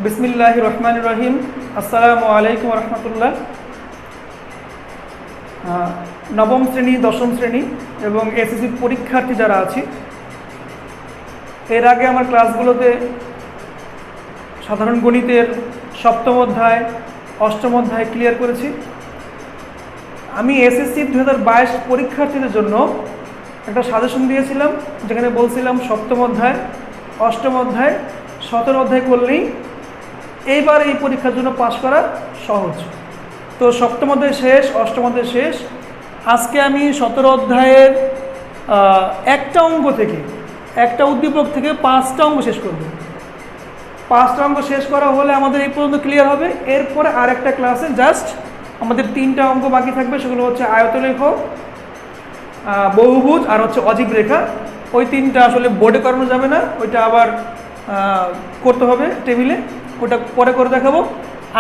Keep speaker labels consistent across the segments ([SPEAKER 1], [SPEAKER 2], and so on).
[SPEAKER 1] বিসমিল্লাহির রহমানির রহিম। আসসালামু আলাইকুম রহমতুল্লাহ। নবম শ্রেণী, দশম শ্রেণী এবং এসএসসি পরীক্ষার্থী যারা আছি, এর আগে আমার ক্লাসগুলোতে সাধারণ গণিতের সপ্তম অধ্যায়, অষ্টম অধ্যায় ক্লিয়ার করেছি। আমি এসএসসি 2022 পরীক্ষার্থীদের জন্য একটা সাজেশন দিয়েছিলাম, যেখানে বলছিলাম সপ্তম অধ্যায়, অষ্টম অধ্যায়, 17 অধ্যায় করলেই এইবার এই পরীক্ষার জন্য পাশ করা সহজ। তো সপ্তম অধ্যায় শেষ, অষ্টম অধ্যায় শেষ। আজকে আমি 17 অধ্যায়ের একটা অঙ্ক থেকে, একটা উদ্দীপক থেকে 5টা অঙ্ক শেষ করব। 5টা অঙ্ক শেষ করা হলে আমাদের এই পর্যন্ত ক্লিয়ার হবে। এরপরে আর একটা ক্লাসে জাস্ট আমাদের 3টা অঙ্ক বাকি থাকবে, সেগুলো হচ্ছে আয়তলেখ, বহুভুজ আর হচ্ছে অজীব রেখা। ওই 3টা আসলে বোর্ডে করানো যাবে না, ওইটা আবার করতে হবে টেবিলে, ওটা পরে করে দেখাবো।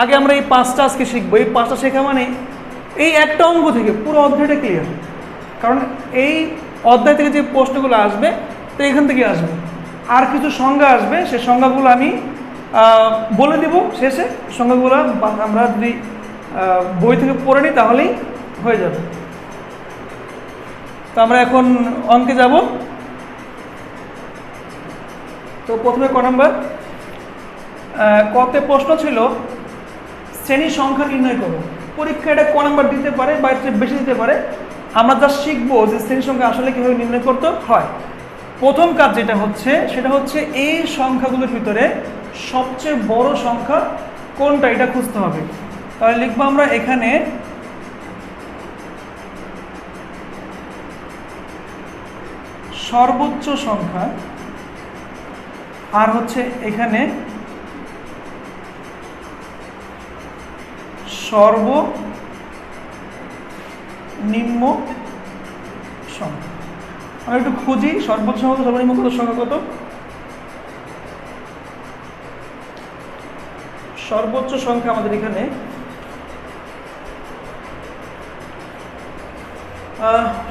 [SPEAKER 1] আগে আমরা এই 5টা আজকে শিখবো। এই 5টা শেখা মানে এই একটা অঙ্ক থেকে পুরো অধ্যায়টা ক্লিয়ার, কারণ এই অধ্যায় থেকে যে প্রশ্নগুলো আসবে তো এখান থেকে আসবে। আর কিছু সংজ্ঞা আসবে, সেই সংজ্ঞাগুলো আমি বলে দেব শেষে। সংজ্ঞাগুলো আমরা যদি বই থেকে পড়ে নিই তাহলেই হয়ে যাবে। তো আমরা এখন অঙ্কে যাব। তো প্রথমে ক নাম্বার, কতে প্রশ্ন ছিল শ্রেণী সংখ্যা নির্ণয় করো। পরীক্ষা এটা ক নাম্বার দিতে পারে বা এর চেয়ে বেশি দিতে পারে। আমরা যা শিখবো যে শ্রেণী সংখ্যা আসলে কীভাবে নির্ণয় করতে হয়। প্রথম কাজ যেটা হচ্ছে সেটা হচ্ছে এই সংখ্যাগুলোর ভিতরে সবচেয়ে বড় সংখ্যা কোনটা, এটা খুঁজতে হবে। তাহলে লিখবো আমরা এখানে সর্বোচ্চ সংখ্যা, আর হচ্ছে এখানে সর্বনিম্ন সংখ্যা। আমরা একটু খুঁজি সর্বোচ্চ সংখ্যা, সর্বনিম্ন কত সংখ্যা কত। সর্বোচ্চ সংখ্যা আমাদের এখানে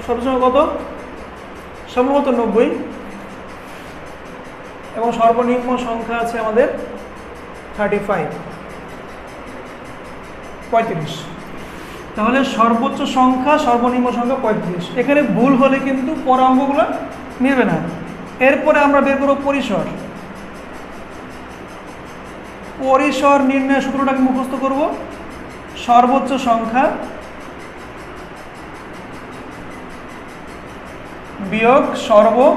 [SPEAKER 1] সর্বোচ্চ সংখ্যা কত, সম্ভবত 90, এবং সর্বনিম্ন সংখ্যা আছে আমাদের 35, 35। তাহলে সর্বোচ্চ সংখ্যা, সর্বনিম্ন সংখ্যা 35। এখানে ভুল হলে কিন্তু পর অঙ্কগুলো মিলবে না। এরপরে আমরা বের করব পরিসর। পরিসর নির্ণয়ের সূত্রটাকে মুখস্থ করব। সর্বোচ্চ সংখ্যা বিয়োগ সর্বনিম্ন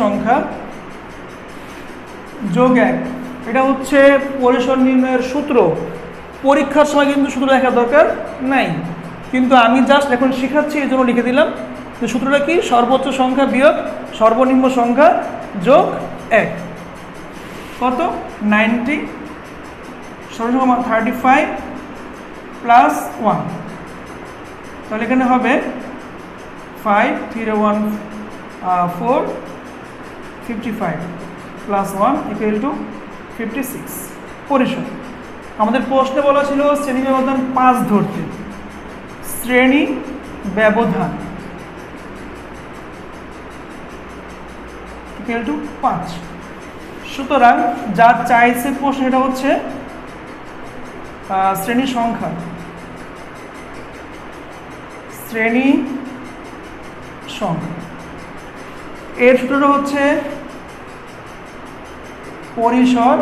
[SPEAKER 1] সংখ্যা যোগ 1। এটা হচ্ছে পরিসর নির্ণয়ের সূত্র। পরীক্ষার সময় কিন্তু সূত্র লেখার দরকার নাই, কিন্তু আমি জাস্ট এখন শেখাচ্ছি এই জন্য লিখে দিলাম যে সূত্রটা কি, সর্বোচ্চ সংখ্যা বিয়োগ সর্বনিম্ন সংখ্যা যোগ 1। কত, 90, সর্বনিম্ন 35 প্লাস 1। তাহলে এখানে হবে 5, 3 1 4, 55 প্লাস 1 ইকুয়াল টু 56। পরিসর আমাদের প্রশ্নে বলা ছিল শ্রেণী ব্যবধান 5 ধরতে। শ্রেণী ব্যবধান ইকুয়াল টু 5। সুতরাং যা চাইছে প্রশ্ন এটা হচ্ছে শ্রেণী সংখ্যা, শ্রেণী সংখ্যা। এর সূত্রটা হচ্ছে পরিসর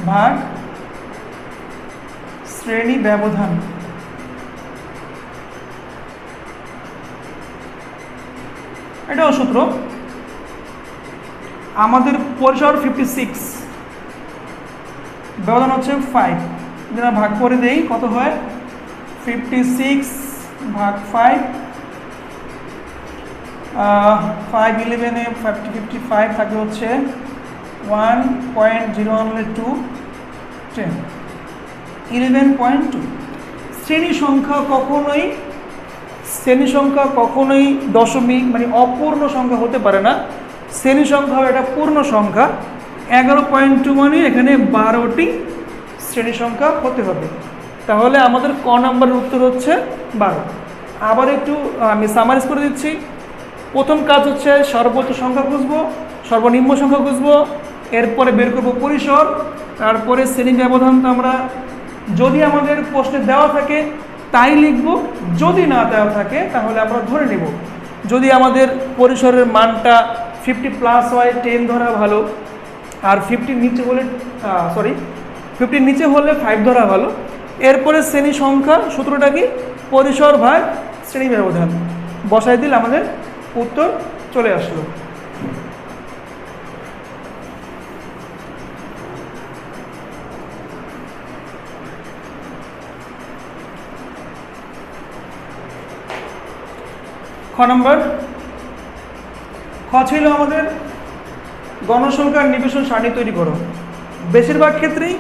[SPEAKER 1] ভাগ শ্রেণী ব্যবধান। এটাও সূত্র। আমাদের পরিসর 56, ব্যবধান হচ্ছে 5। যেটা ভাগ করে দেই কত হয়, 56 ভাগ 5, 5 11 55 থাকে হচ্ছে 1.012 10, 11.2। শ্রেণী সংখ্যা কখনোই দশমিক মানে অপূর্ণ সংখ্যা হতে পারে না। শ্রেণী সংখ্যা এটা পূর্ণ সংখ্যা। 11.2 মানে এখানে 12টি শ্রেণী সংখ্যা হতে হবে। তাহলে আমাদের ক নাম্বারের উত্তর হচ্ছে 12। আবার একটু আমি সামারাইজ করে দিচ্ছি। প্রথম কাজ হচ্ছে সর্বোচ্চ সংখ্যা খুঁজবো, সর্বনিম্ন সংখ্যা খুঁজবো, এরপরে বের করবো পরিসর, তারপরে শ্রেণী ব্যবধান। তো আমরা যদি আমাদের প্রশ্নে দেওয়া থাকে তাই লিখব, যদি না দেওয়া থাকে তাহলে আমরা ধরে নেব। যদি আমাদের পরিসরের মানটা 50+ হয় 10 ধরা ভালো, আর 50 নিচে হলে 50 নিচে হলে 5 ধরা ভালো। এরপরে শ্রেণী সংখ্যা সূত্রটা কি, পরিসর ভাগ শ্রেণী ব্যবধান, বসাই দিলে আমাদের উত্তর চলে আসলো। খ নম্বর, খ ছিল আমাদের গণসংখ্যার নিবেশন সারণী তৈরি করো। বেশিরভাগ ক্ষেত্রেই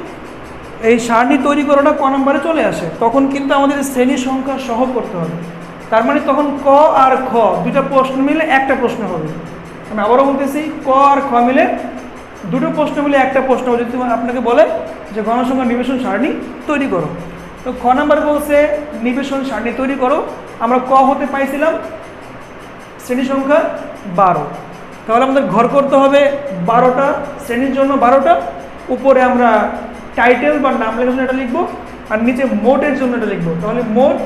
[SPEAKER 1] এই সারণী তৈরি করাটা ক নম্বরে চলে আসে, তখন কিন্তু আমাদের শ্রেণী সংখ্যা সহ করতে হবে। তার মানে তখন ক আর খ দুটা প্রশ্ন মিলে একটা প্রশ্ন হবে। আমি আবারও বলতেছি, ক আর খ মিলে দুটো প্রশ্ন মিলে একটা প্রশ্ন হবে। যদি আপনাকে বলে যে গণসংখ্যার নিবেশন সারণী তৈরি করো, তো খ নম্বরে বলছে নিবেশন সারণী তৈরি করো। আমরা ক হতে পাইছিলাম শ্রেণী সংখ্যা 12, তাহলে আমাদের ঘর করতে হবে 12টা, শ্রেণীর জন্য 12টা। উপরে আমরা টাইটেল বা নাম লেখার জন্য এটা লিখবো, আর নিচে মোটের জন্য এটা লিখবো। তাহলে মোট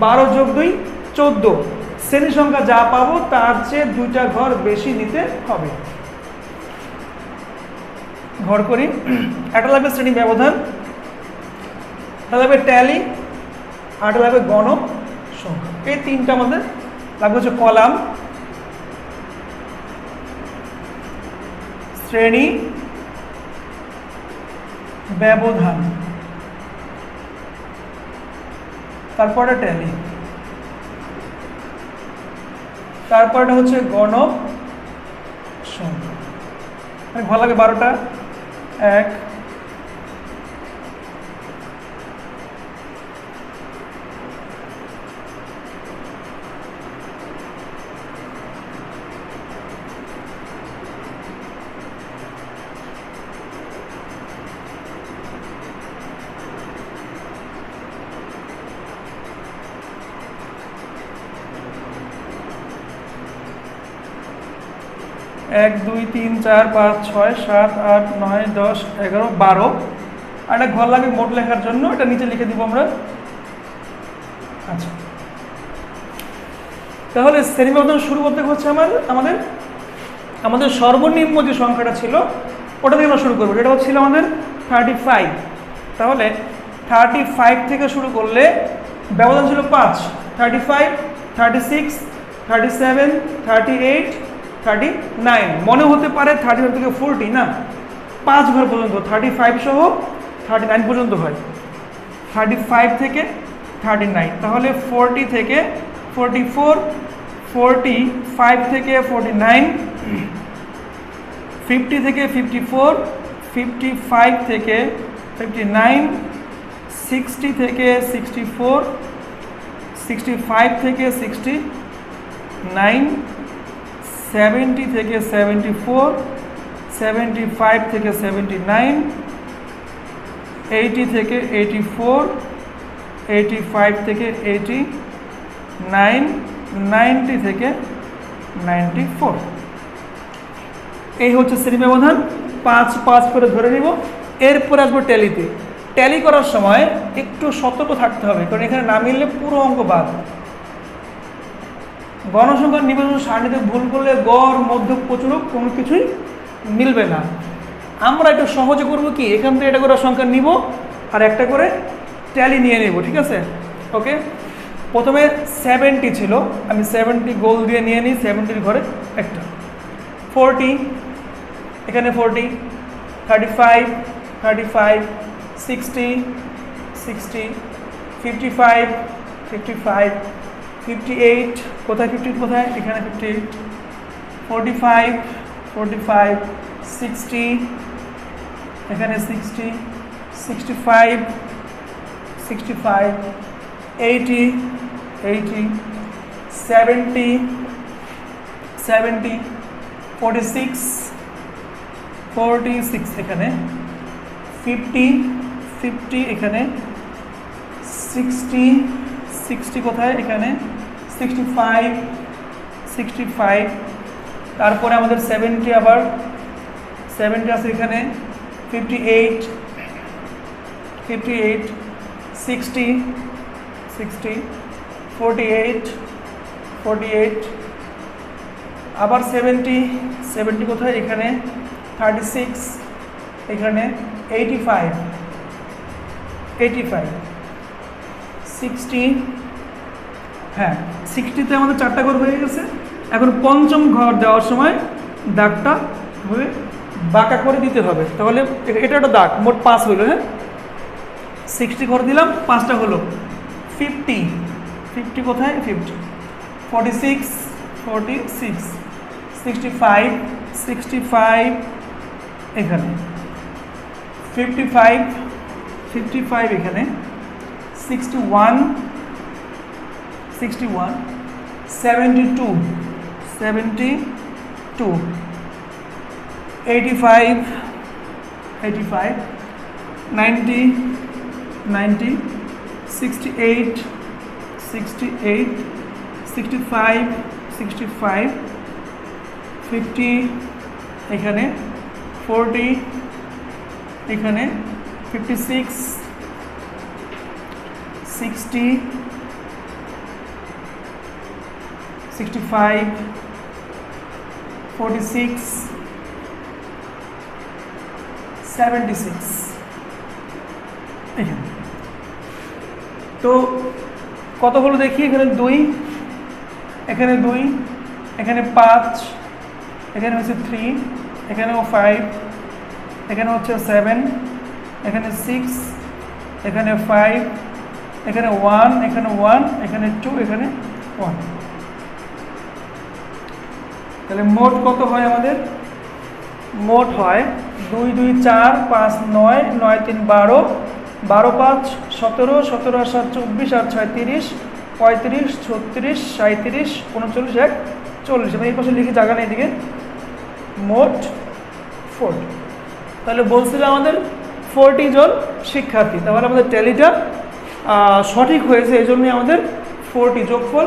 [SPEAKER 1] 12 + 2 14, শ্রেণী সংখ্যা যা পাবো তার চেয়ে 2টা ঘর বেশি নিতে হবে। ঘর করি, একটা লাগবে শ্রেণী ব্যবধান, একটা লাগবে ট্যালি, আর একটা লাগবে গণ সংখ্যা। এই তিনটা আমাদের লাগবে হচ্ছে কলাম, শ্রেণী ব্যবধান, তারপরে ট্যালি, তারপরটা হচ্ছে গণ সংখ্যা। ঘর লাগে 12টা, 1 1 2 3 4 5 6 7 8 9 10 11 12। আর একটা ঘর লাগে মোট লেখার জন্য, এটা নিচে লিখে দিব আমরা। আচ্ছা, তাহলে শ্রেণী ব্যবধান শুরু করতে হচ্ছে আমাদের সর্বনিম্ন যে সংখ্যাটা ছিল ওটা থেকে আমরা শুরু করবো। সেটা হচ্ছিল আমাদের 35। তাহলে 35 থেকে শুরু করলে ব্যবধান ছিল 5, 35, 36, 37, 38, 39। মনে হতে পারে 35 থেকে 40 না, 5 ঘর পর্যন্ত 35 সহ 39 পর্যন্ত হয়। 35 থেকে 39, তাহলে 40 থেকে 44, 45 থেকে 49, 50 থেকে 54, 55 থেকে 59, 60 থেকে 64, 65 থেকে 69, 70 থেকে 74, 75 থেকে 79, 80 থেকে 84, 85 থেকে 89, 90 থেকে 94। এই হচ্ছে শ্রেণী ব্যবধান। 5 5 করে ধরে নিব। এরপর আসবো ট্যালিতে। ট্যালি করার সময় একটু সতর্ক থাকতে হবে, কারণ এখানে না মিললে পুরো অঙ্ক বাদ। গণসংখ্যার নিবেশন সারণীতে ভুল করলে গড়, মধ্য, প্রচুরক কোনো কিছুই মিলবে না। আমরা একটু সহজে করবো কি, এখান থেকে একটা করে সংখ্যা নিব আর একটা করে ট্যালি নিয়ে নেব, ঠিক আছে? ওকে, প্রথমে 70 ছিল, আমি 70 গোল দিয়ে নিয়ে নিই। 70-র ঘরে একটা। 40, এখানে 40, 35, 35, 60, 60, 55, 55, 58, কোথায় 50 কোথায়, এখানে 58, 45, 45, 60, এখানে 60, 65, 65, 80, 80, 70, 70, 46, 46, এখানে 50, 50, এখানে 60, 60 কোথায়, এখানে 65, 65, তারপরে আমাদের 70, আবার 70 আছে এখানে, 58, 60, 48, আবার 70 কোথায়, এখানে 36, এখানে 85, 60, হ্যাঁ 60তে আমাদের 4টা ঘর হয়ে গেছে। এখন পঞ্চম ঘর দেওয়ার সময় দাগটা হবে বাঁকা করে দিতে হবে, তাহলে এটা একটা দাগ, মোট 5 হইল। হ্যাঁ 60 ঘর দিলাম, 5টা হলো। 50 কোথায়, 50, 46, 65 এখানে, 55 এখানে, 61, 72, 85, 90, 68, 65, 50 এখানে, 40 এখানে, 56, 60, 65, 46, 76 এখানে। তো কত হলো দেখি, এখানে 2, এখানে 2, এখানে 5, এখানে হচ্ছে 3, এখানেও 5, এখানে হচ্ছে 7, এখানে 6, এখানে 5, এখানে 1, এখানে 1, এখানে 2, এখানে 1। তাহলে মোট কত হয় আমাদের? মোট হয় 2, 2, 4, 5, 9, 9, 3, 12, 12, 5, 17, 17, 7, 24, 8, 6, 30, 35, 36, 37, 39, 1, 40। আমি এই পাশে লিখে জায়গা নেই, এদিকে মোট 40। তাহলে বলছিলাম আমাদের 40 জন শিক্ষার্থী, তাহলে আমাদের ট্যালিটা সঠিক হয়েছে, এই জন্যই আমাদের 40 যোগফল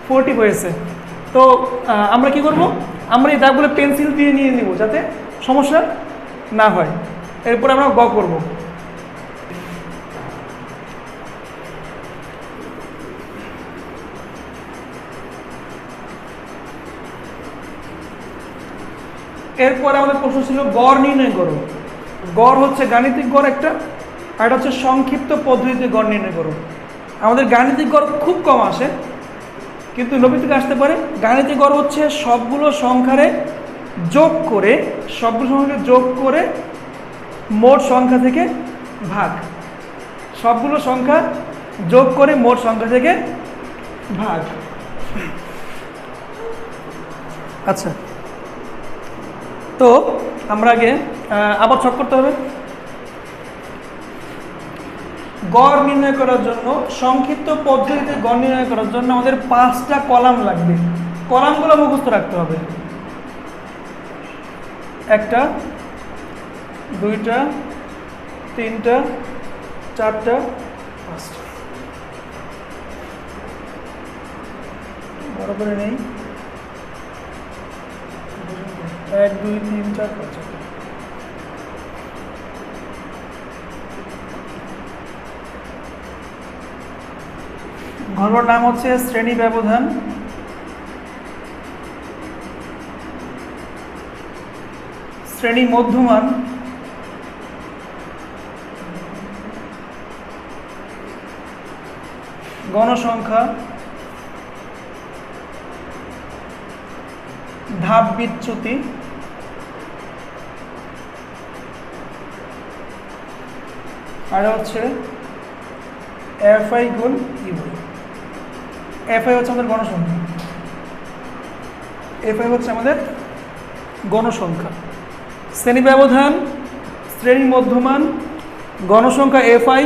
[SPEAKER 1] 40 হয়েছে। তো আমরা কি করব, আমরা এই দাগগুলো পেন্সিল দিয়ে নিয়ে নিব যাতে সমস্যা না হয়। এরপরে আমরা গ করব। এরপরে আমাদের প্রশ্ন ছিল গড় নির্ণয় করো। গড় হচ্ছে গাণিতিক গড় একটা, আর এটা হচ্ছে সংক্ষিপ্ত পদ্ধতিতে গড় নির্ণয় করো। আমাদের গাণিতিক গড় খুব কম আসে, কিন্তু নবী থেকে আসতে পারে। গাণিতিক গড় হচ্ছে সবগুলো সংখ্যারে যোগ করে, সবগুলো সংখ্যাকে যোগ করে মোট সংখ্যা থেকে ভাগ, সবগুলো সংখ্যা যোগ করে মোট সংখ্যা থেকে ভাগ। আচ্ছা, তো আমরা আগে আবার ছক করতে হবে। গড় নির্ণয় করার জন্য, সংক্ষিপ্ত পদ্ধতিতে গড় নির্ণয় করার জন্য আমাদের 5টা কলাম লাগবে। কলামগুলো মুখস্থ রাখতে হবে। 1টা, 2টা, 3টা, 4টা, 5টা। বড় করে নেই, 1, 2, 3, 4, 5। ঘরোর নাম হচ্ছে শ্রেণী ব্যবধান। শ্রেণী মধ্যমান, গণসংখ্যা, ধাপ বিচ্যুতি, আর হচ্ছে এফআই গুণ ইউআই। এফআই হচ্ছে আমাদের গণসংখ্যা, এফআই হচ্ছে আমাদের গণসংখ্যা। শ্রেণী ব্যবধান, শ্রেণী মধ্যমান, গণসংখ্যা এফআই,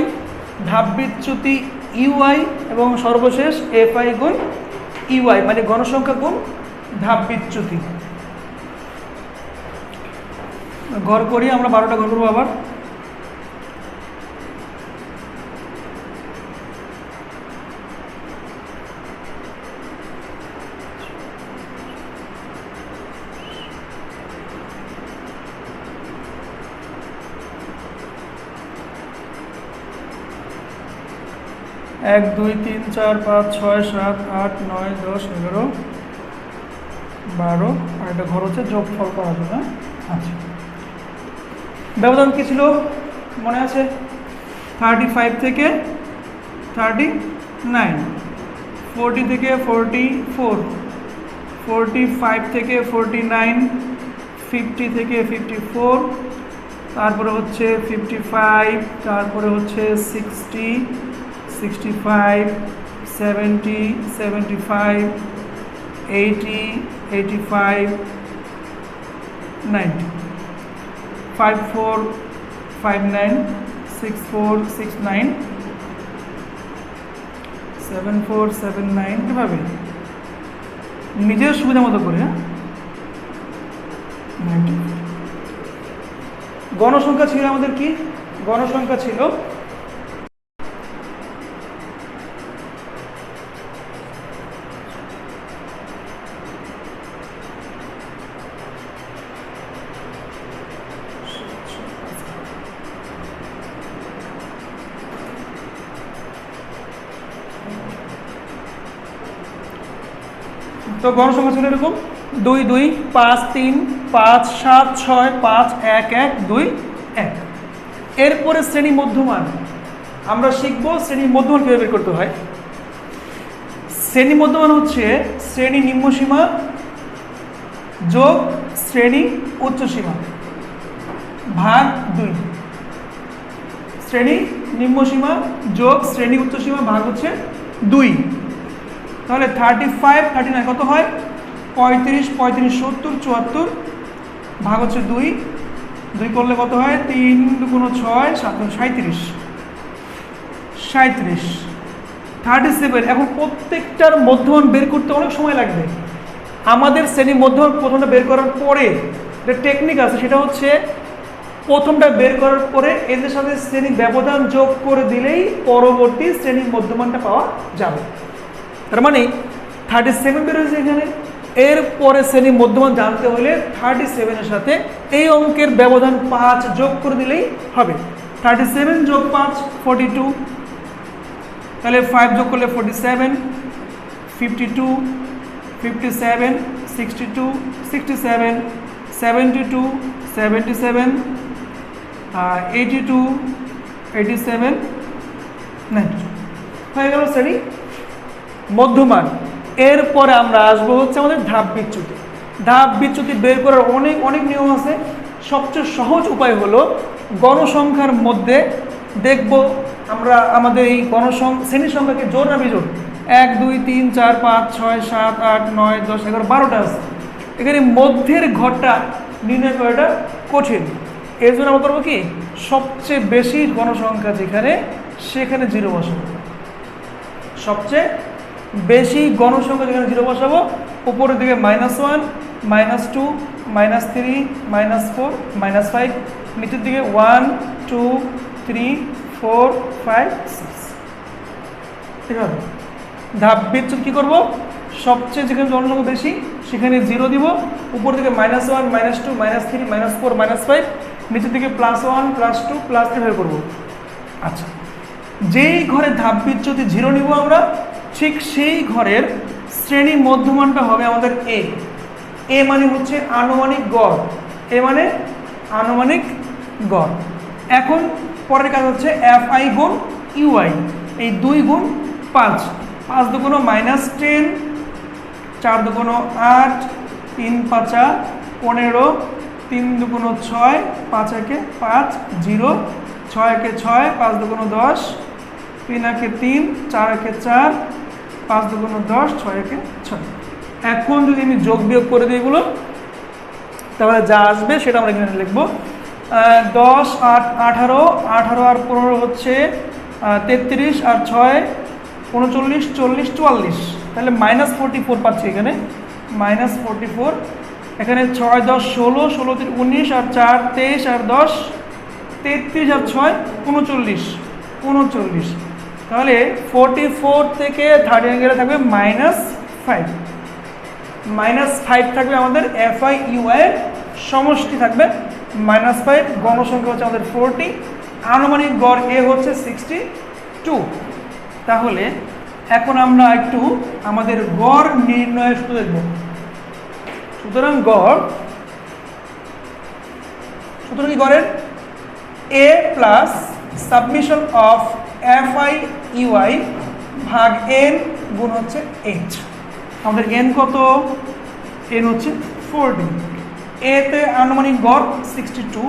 [SPEAKER 1] ধাপ বিচ্যুতি ইউআই, এবং সর্বশেষ এফআই গুণ ইউআই, মানে গণসংখ্যা গুণ ধাপ বিচ্যুতি। ঘর করি আমরা, 12টা ঘর করবো আবার। 1 2 3 4 5 6 7 8 9 10 11 12 আর এটা ঘর হচ্ছে যোগফল করা যাবে। আচ্ছা, ব্যবধান কি ছিল মনে আছে? 35 থেকে 39, 40 থেকে 44, 45 থেকে 49, 50 থেকে 54, তারপরে হচ্ছে 55, তারপরে হচ্ছে 60, 65, 70, 75, 80, 85, 90, 54, 59, 64, 69, 74, 79, এভাবে নিজের সুবিধা মতো করে। গণসংখ্যা ছিল আমাদের কি? গণসংখ্যা ছিল তো গণসংখ্যা ছিল এরকম 2 2 5 3 5 7 6 5 1 1 2 1। এরপরে শ্রেণী মধ্যমান আমরা শিখবো শ্রেণী মধ্যমান কীভাবে বের করতে হয়। শ্রেণী মধ্যমান হচ্ছে শ্রেণী নিম্নসীমা যোগ শ্রেণী উচ্চসীমা ভাগ 2। শ্রেণী নিম্নসীমা যোগ শ্রেণী উচ্চসীমা ভাগ হচ্ছে 2। তাহলে 35 39 কত হয়? 35 35 70 74 ভাগ হচ্ছে 2। 2 করলে কত হয়? 3 2 6 7 37 37 37। এখন প্রত্যেকটার মধ্যমান বের করতে অনেক সময় লাগবে। আমাদের শ্রেণী মধ্যমান প্রথমটা বের করার পরে যে টেকনিক আছে সেটা হচ্ছে প্রথমটা বের করার পরে এদের সাথে শ্রেণী ব্যবধান যোগ করে দিলেই পরবর্তী শ্রেণীর মধ্যমানটা পাওয়া যাবে। তার মানে 37 বেরোচ্ছে এখানে। এরপরে শ্রেণী মধ্যমান জানতে হলে 37 এর সাথে এই অঙ্কের ব্যবধান 5 যোগ করে দিলেই হবে। 37 যোগ 5 42, তাহলে 5 যোগ করলে 47, 52, 57, 62, 67, 72, 77, 82, 87, 92 হয়ে গেল শ্রেণী মধ্যমান। এরপরে আমরা আসবো হচ্ছে আমাদের ধাপ বিচ্যুতি। ধাপ বিচ্যুতি বের করার অনেক অনেক নিয়ম আছে। সবচেয়ে সহজ উপায় হলো গণসংখ্যার মধ্যে দেখব আমরা আমাদের এই শ্রেণীর সংখ্যাকে জোড় না বিজোড়? 1 2 3 4 5 6 7 8 9 10 11 12টা আছে। এখানে মধ্যের ঘরটা নির্ণয় করাটা কঠিন। এর জন্য আমরা করবো কি, সবচেয়ে বেশি গণসংখ্যা যেখানে সেখানে 0 বসাবো। সবচেয়ে বেশি গণসংখ্যা যেখানে 0 বসাবো, উপরের দিকে -1 -2 -3 -4 -5, নিচের দিকে 1 2 3 4 5 6। এভাবে ধাপ বিচ্যুত কী করবো? সবচেয়ে যেখানে জনসংখ্যা বেশি সেখানে 0 দিব, উপর দিকে -1 -2 -3 -4 -5, নিচের দিকে +1 +2 +3 করবো। আচ্ছা, যেই ঘরে ধাপ বিচ্যুতি 0 নিব আমরা, ঠিক সেই ঘরের শ্রেণী মধ্যমানটা হবে আমাদের এ। এ মানে হচ্ছে আনুমানিক গড়। এ মানে আনুমানিক গড়। এখন পরের কাজ হচ্ছে FI গুণ UI। এই 2 গুণ 5, 5 দুগুণ -10, 4 দুগুণ 8, 3 5 15, 3 দুগুণ 6, 5 একে 5 0, 6 একে 6, 5 দুগুণ 10, 3 একে 3, 4 একে 4, 5 দুগুণ 10, 6 একে 6। এখন যদি আমি যোগ বিয়োগ করে দিই এগুলো, তাহলে যা আসবে সেটা আমরা এখানে লিখবো। 10 8 18, 18 আর 15 হচ্ছে 33, আর 6 39 40 44, তাহলে -44 পাচ্ছি এখানে। -44, এখানে 6 10 16, 16 3 19, আর 4 23, আর 10 33, আর 6 39 39। তাহলে 44 থেকে 39 গেলে থাকবে -5। -5 থাকবে আমাদের FI UI এর সমষ্টি থাকবে -5। গণসংখ্যা হচ্ছে আমাদের 40, আনুমানিক গড় এ হচ্ছে 62। তাহলে এখন আমরা একটু আমাদের গড় নির্ণয়ের সূত্র দেখব। সুতরাং কি গড়ের A plus submission of F I U I ভাগ এন গুণ হচ্ছে এইচ। আমাদের এন কত? এন হচ্ছে 40। এতে আনুমানিক গড় 62।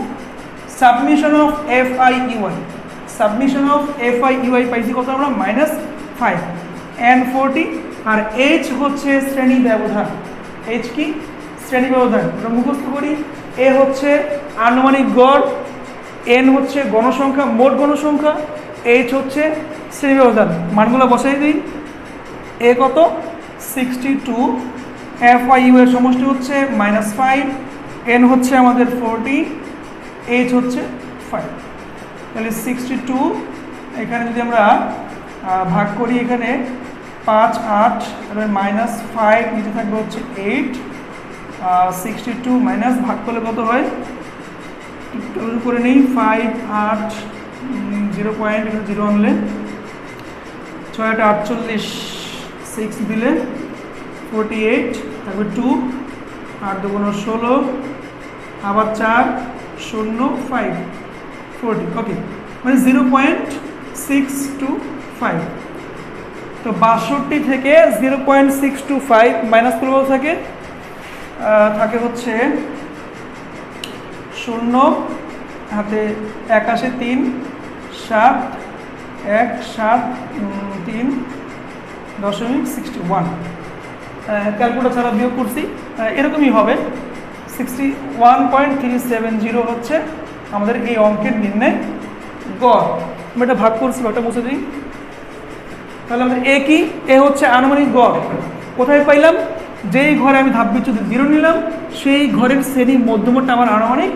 [SPEAKER 1] Submission of F I UI পাইছি কত আমরা? -5। এন 40 আর এইচ হচ্ছে শ্রেণী ব্যবধান। এইচ কি? শ্রেণী ব্যবধান। আমরা মুখস্থ করি। এ হচ্ছে আনুমানিক গড়, এন হচ্ছে গণসংখ্যা, মোট গণসংখ্যা, এইচ হচ্ছে শ্রেণী ব্যবধান। মানগুলো বসাই দিই। এ কত? 62, এফ আই ইউ এর সমষ্টি হচ্ছে -5, এন হচ্ছে আমাদের 40, এইচ হচ্ছে 5। তাহলে 62 এখানে যদি আমরা ভাগ করি, এখানে 5 8 তাহলে -5 নিচে থাকবে হচ্ছে 8। 62 মাইনাস ভাগ করলে কত হয়? একটু করে নিই। 5 8 0.0 আনলে 6 8 48, 6 দিলে 48 থাকবে 2, 8 2 16, আবার 4 0 5 40। ওকে, মানে 0.625। তো 62 থেকে 0.625 মাইনাস করলে থাকে হচ্ছে 0, হাতে 1 আসে 3, 7 1 7 3.61। ক্যালকুলেটর ছাড়া বিয়োগ করছি, এরকমই হবে। 61.370 হচ্ছে আমাদের এই অঙ্কের নির্ণয় গড়। আমি এটা ভাগ করছি, ওটা মুছে দিই। তাহলে আমাদের এ কি? এ হচ্ছে আনুমানিক গড়। কোথায় পাইলাম? যেই ঘরে আমি ধাপ বিচ্যুতি 0 নিলাম, সেই ঘরের শ্রেণী মধ্যমটা আমার আনুমানিক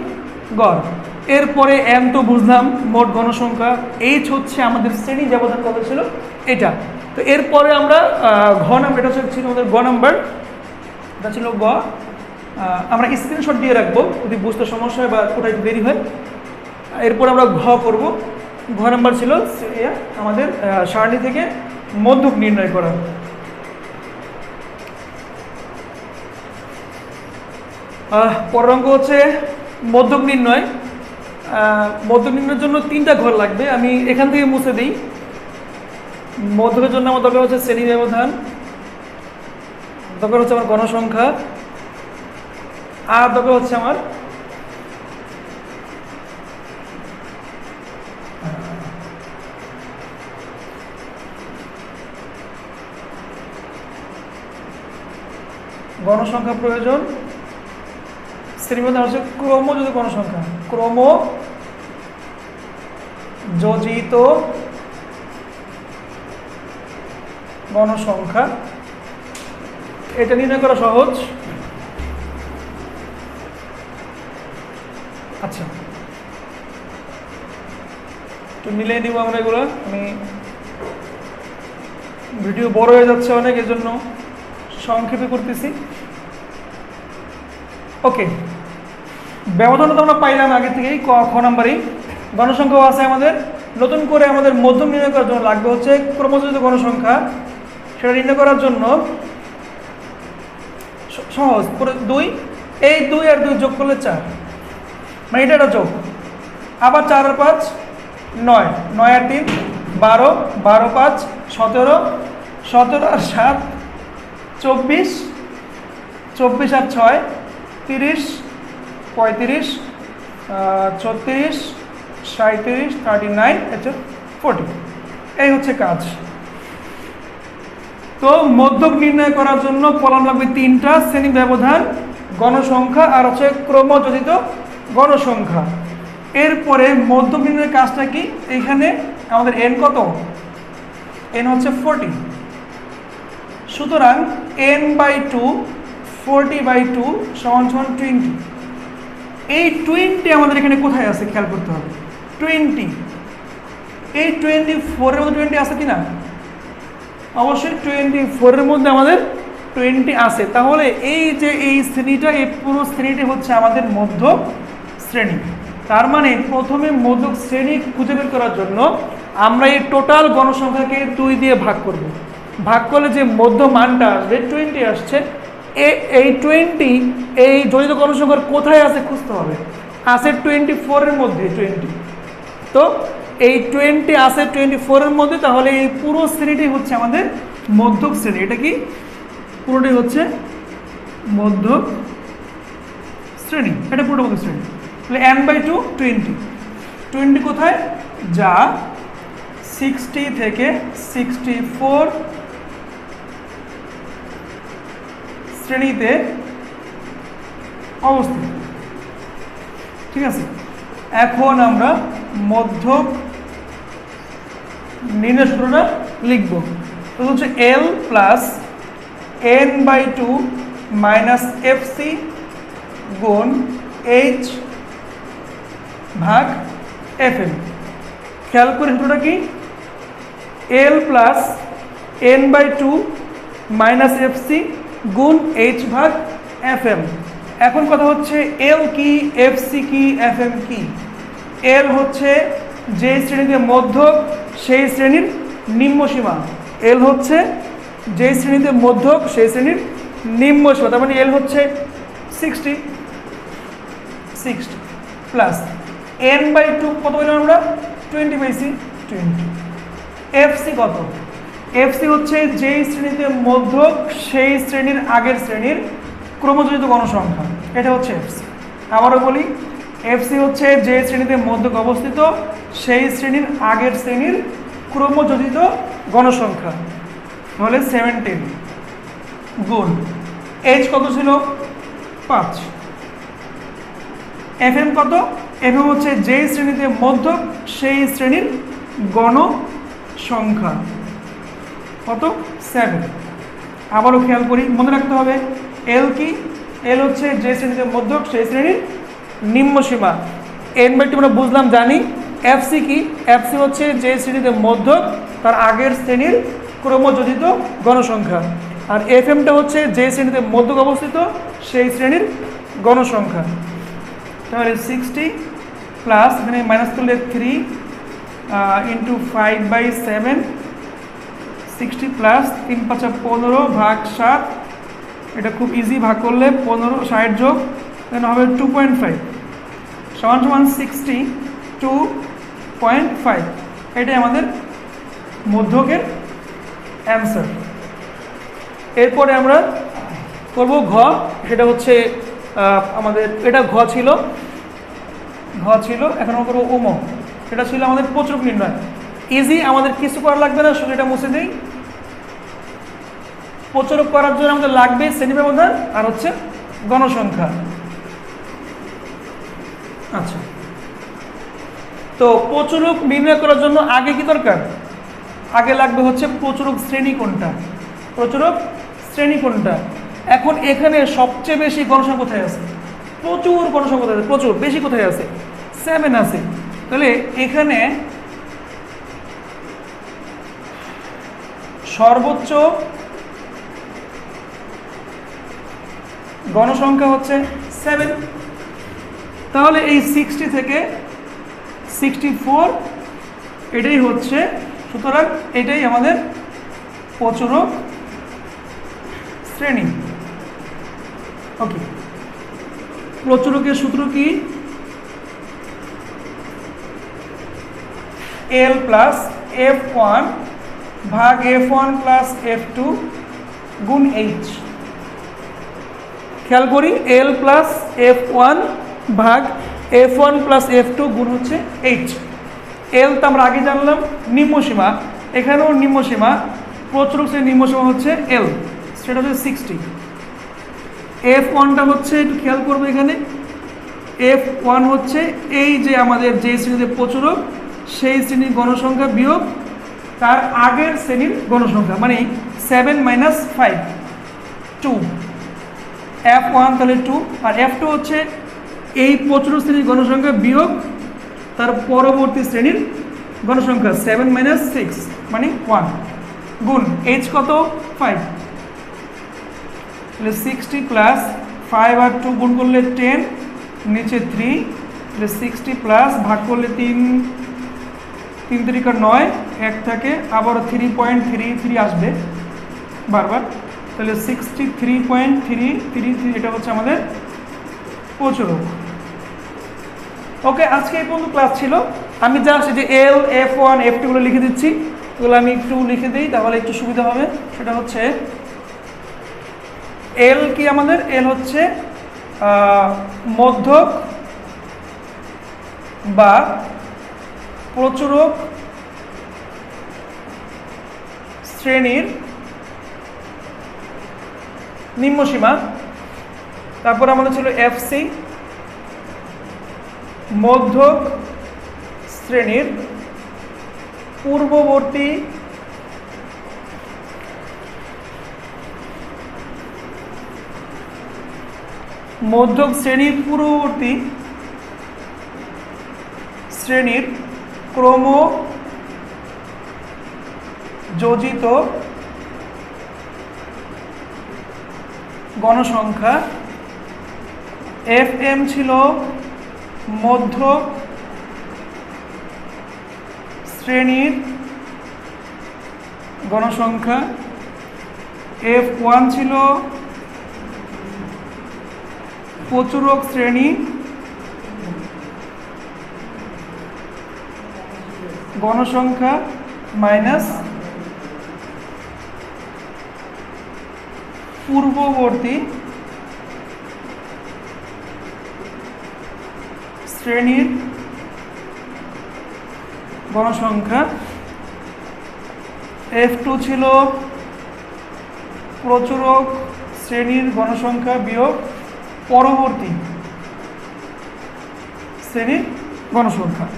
[SPEAKER 1] গড়। এরপরে এম তো বুঝলাম, মোট গণসংখ্যা। এইচ হচ্ছে আমাদের শ্রেণী ব্যবধান কত ছিল, এটা। তো এরপরে আমরা ঘ নাম্বার, এটা ছিল আমাদের গ নাম্বার, এটা ছিল গ। আমরা স্ক্রিনশট দিয়ে রাখবো যদি বুঝতে সমস্যা হয় বা কোথায় দেরি হয়। এরপর আমরা ঘ করব। ঘ নাম্বার ছিল আমাদের সারণী থেকে মধ্যক নির্ণয় করা। পরের অঙ্ক হচ্ছে মধ্যক নির্ণয়। মধ্যক নির্ণয়ের জন্য 3টা ঘর লাগবে। আমি এখান থেকে মুছে দিই। মধ্যকের জন্য আমার দরকার হচ্ছে শ্রেণী ব্যবধান, দরকার হচ্ছে আমার গণসংখ্যা, আর দরকার হচ্ছে আমার গণসংখ্যা প্রয়োজন। শ্রেণীবদ্ধ হচ্ছে ক্রমযোজিত গণসংখ্যা, ক্রমযোজিত গণসংখ্যা। এটা নির্ণয় করা সহজ। আচ্ছা, একটু মিলিয়ে দিব আমরা এগুলো। আমি ভিডিও বড় হয়ে যাচ্ছে অনেক, এর জন্য সংক্ষেপে করতেছি। ওকে, ব্যবধান তো আমরা পাইলাম আগে থেকেই, খ নাম্বারই। গণসংখ্যাও আছে আমাদের। নতুন করে আমাদের মধ্যম নির্ণয় করার জন্য লাগবে হচ্ছে ক্রমযোজিত গণসংখ্যা। সেটা নির্ণয় করার জন্য সহজ, 2, এই 2 আর 2 যোগ করলে 4, মানে এটা যোগ। আবার 4 আর 5 9, 9 আর 3 12, 12 5 17, 17 আর 7 24, 24 আর 6 30, 35 36 37 39 40। এই হচ্ছে কাজ। তো মধ্যক নির্ণয় করার জন্য কলাম লাগবে 3টা, শ্রেণী ব্যবধান, গণসংখ্যা আর হচ্ছে ক্রমযোজিত গণসংখ্যা। এরপরে মধ্যক নির্ণয়ের কাজটা কি? এখানে আমাদের এন কত? এন হচ্ছে 40। সুতরাং n/2 40/2 = 20। এই 20 আমাদের এখানে কোথায় আছে খেয়াল করতে হবে। 20, এই 24 এর মধ্যে 20 আছে কিনা? অবশ্যই 24 এর মধ্যে আমাদের 20 আছে। তাহলে এই যে এই শ্রেণীটা, এই পুরো শ্রেণীটি হচ্ছে আমাদের মধ্যক শ্রেণী। তার মানে প্রথমে মধ্যক শ্রেণী খুঁজে বের করার জন্য আমরা এই টোটাল গণসংখ্যাকে 2 দিয়ে ভাগ করব। ভাগ করলে যে মধ্য মানটা আসবে 20 আসছে, এই 20 এই জড়িত গণসংখ্যার কোথায় আছে খুঁজতে হবে। আছে 24 এর মধ্যে 20, তো এই 20 আছে 24 এর মধ্যে, তাহলে এই পুরো শ্রেণীটি হচ্ছে আমাদের মধ্যক শ্রেণী। এটা কি পুরোটাই হচ্ছে মধ্যক শ্রেণী, এটা পুরোটা মধ্যক শ্রেণী। তাহলে n/2 20 কোথায়, যা 60 থেকে 64 শ্রেণীতে অবস্থিত। ঠিক আছে, এখন আমরা মধ্যক নির্ণয় সূত্রটা লিখব। তো হচ্ছে L plus n/2 minus FC গুণ H ভাগ FM। খেয়াল করে সূত্রটা কি, L plus n/2 minus FC গুণ H ভাগ FM। এখন কথা হচ্ছে L কি, FC কি, FM কি। L হচ্ছে যে শ্রেণীতে মধ্যক সেই শ্রেণীর নিম্নসীমা। L হচ্ছে যে শ্রেণীতে মধ্যক সেই শ্রেণীর নিম্নসীমা, তার মানে L হচ্ছে 60 প্লাস n/2 কত বললাম আমরা, 20 পাইছি 20। FC কত, FC হচ্ছে যেই শ্রেণীতে মধ্যক সেই শ্রেণীর আগের শ্রেণীর ক্রমজড়িত গণসংখ্যা, এটা হচ্ছে FC। আবারও বলি, FC হচ্ছে যে শ্রেণীতে মধ্যক অবস্থিত সেই শ্রেণীর আগের শ্রেণীর ক্রমযোজিত গণসংখ্যা, তাহলে 17 গুণ H কত ছিল 5। FM কত, FM হচ্ছে যেই শ্রেণীতে মধ্যক সেই শ্রেণীর গণসংখ্যা, কত 7। আবারও খেয়াল করি, মনে রাখতে হবে L কি, L হচ্ছে যে শ্রেণীতে মধ্যক সেই শ্রেণীর নিম্নসীমা। n/2 আমরা বুঝলাম জানি। FC কি, FC হচ্ছে যে শ্রেণীতে মধ্যক তার আগের শ্রেণীর ক্রমযোজিত গণসংখ্যা, আর FM-টা হচ্ছে যে শ্রেণীতে মধ্যক অবস্থিত সেই শ্রেণীর গণসংখ্যা। তাহলে 60 প্লাস এখানে মাইনাস করলে 3 ইন্টু 5/7, 60 প্লাস 3 5 15 ভাগ 7, এটা খুব ইজি, ভাগ করলে 15 60 যোগ দেন হবে 2.5 সমান সমান 62.5। এটাই আমাদের মধ্যকের অ্যান্সার। এরপরে আমরা করব ঘ, সেটা হচ্ছে আমাদের এটা ঘ ছিল, এখন আমরা করবো উম। এটা ছিল আমাদের প্রচুরক নির্ণয়। ইজি, আমাদের কিছু করা লাগবে না, শুধু এটা মুছে দিই। প্রচুরক করার জন্য আমাদের লাগবে শ্রেণী ব্যবধান আর হচ্ছে গণসংখ্যা। আচ্ছা, তো প্রচুরক নির্ণয় করার জন্য আগে কি দরকার, আগে লাগবে হচ্ছে প্রচুরক শ্রেণী কোনটা, প্রচুরক শ্রেণী কোনটা। এখন এখানে সবচেয়ে বেশি গণসংখ্যা কোথায় আছে, প্রচুর গণসংখ্যা কোথায় আছে, প্রচুর বেশি কোথায় আছে, 7 আছে। তাহলে এখানে সর্বোচ্চ গণসংখ্যা হচ্ছে 7। তাহলে এই 60 থেকে 64 এটাই হচ্ছে, সুতরাং এটাই আমাদের প্রচুরক শ্রেণী। ওকে, প্রচুরকের সূত্র কি, L প্লাস F1 ভাগ F1 প্লাস F2 গুণ H। খেয়াল করি, L প্লাস F1 ভাগ F1 প্লাস F2 গুণ হচ্ছে H। L তো আমরা আগে জানলাম নিম্নসীমা, এখানেও নিম্নসীমা, প্রচুরক শ্রেণীর নিম্নসীমা হচ্ছে L, সেটা হচ্ছে 60। F1টা হচ্ছে, একটু খেয়াল করবো এখানে, F1 হচ্ছে এই যে আমাদের যে শ্রেণীতে প্রচুরক সেই শ্রেণীর গণসংখ্যা বিয়োগ তার আগের শ্রেণীর গণসংখ্যা, মানে 7 মাইনাস 5 2। F1 তাহলে 2, আর F2 হচ্ছে এই প্রচুরক শ্রেণীর গণসংখ্যা বিয়োগ তার পরবর্তী শ্রেণীর গণসংখ্যা 7 মাইনাস 6 মানে 1 গুণ H কত 5। তাহলে 60 প্লাস 5 আর 2 গুণ করলে 10, নিচে 3, তাহলে 60 প্লাস ভাগ করলে 3 3 3 9, 1 থাকে আবার 3.33 আসবে বারবার, তাহলে 63.333, এটা হচ্ছে আমাদের প্রচুরক। ওকে, আজকে এই পর্যন্ত ক্লাস ছিল। আমি জাস্ট যে L, F1, F2 গুলো লিখে দিচ্ছি, এগুলো আমি একটু লিখে দিই তাহলে একটু সুবিধা হবে। সেটা হচ্ছে L কি আমাদের, L হচ্ছে মধ্যক বা প্রচুরক শ্রেণীর নিম্নসীমা। তারপর আমাদের ছিল FC, মধ্যক শ্রেণীর পূর্ববর্তী শ্রেণীর ক্রম যোজিত গণসংখ্যা। FM ছিল মধ্যক শ্রেণীর গণসংখ্যা। F1 ছিল প্রচুরক শ্রেণী গণসংখ্যা মাইনাস পূর্ববর্তী শ্রেণীর গণসংখ্যা। F2 ছিল প্রচুরক শ্রেণীর গণসংখ্যা বিয়োগ পরবর্তী শ্রেণীর গণসংখ্যা।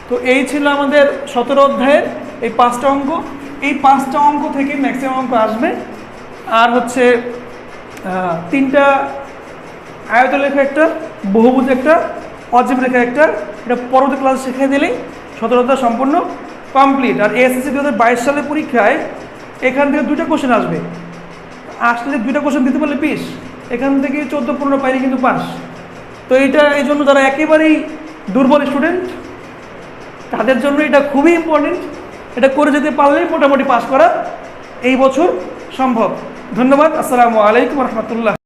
[SPEAKER 1] তো এই ছিল আমাদের 17 অধ্যায়ের এই 5টা অঙ্ক। এই 5টা অঙ্ক থেকে ম্যাক্সিমাম অঙ্ক আসবে। আর হচ্ছে 3টা আয়ত লেখা একটা, বহুভুজ একটা, অজীব রেখা একটা, এটা পরবর্তী ক্লাসে শিখিয়ে দিলেই 17 অধ্যায় সম্পূর্ণ কমপ্লিট। আর এসএসসি 2022 সালের পরীক্ষায় এখান থেকে 2টা কোশ্চেন আসবে। আসলে 2টা কোশ্চেন দিতে পারলে 20, এখান থেকে 14-15 পাইলে কিন্তু পাস। তো এইটা এই জন্য যারা একেবারেই দুর্বল স্টুডেন্ট তাদের জন্য এটা খুবই ইম্পর্টেন্ট। এটা করে যেতে পারলেই মোটামুটি পাস করা এই বছর সম্ভব। ধন্যবাদ। আসসালামু আলাইকুম রহমতুল্লাহ।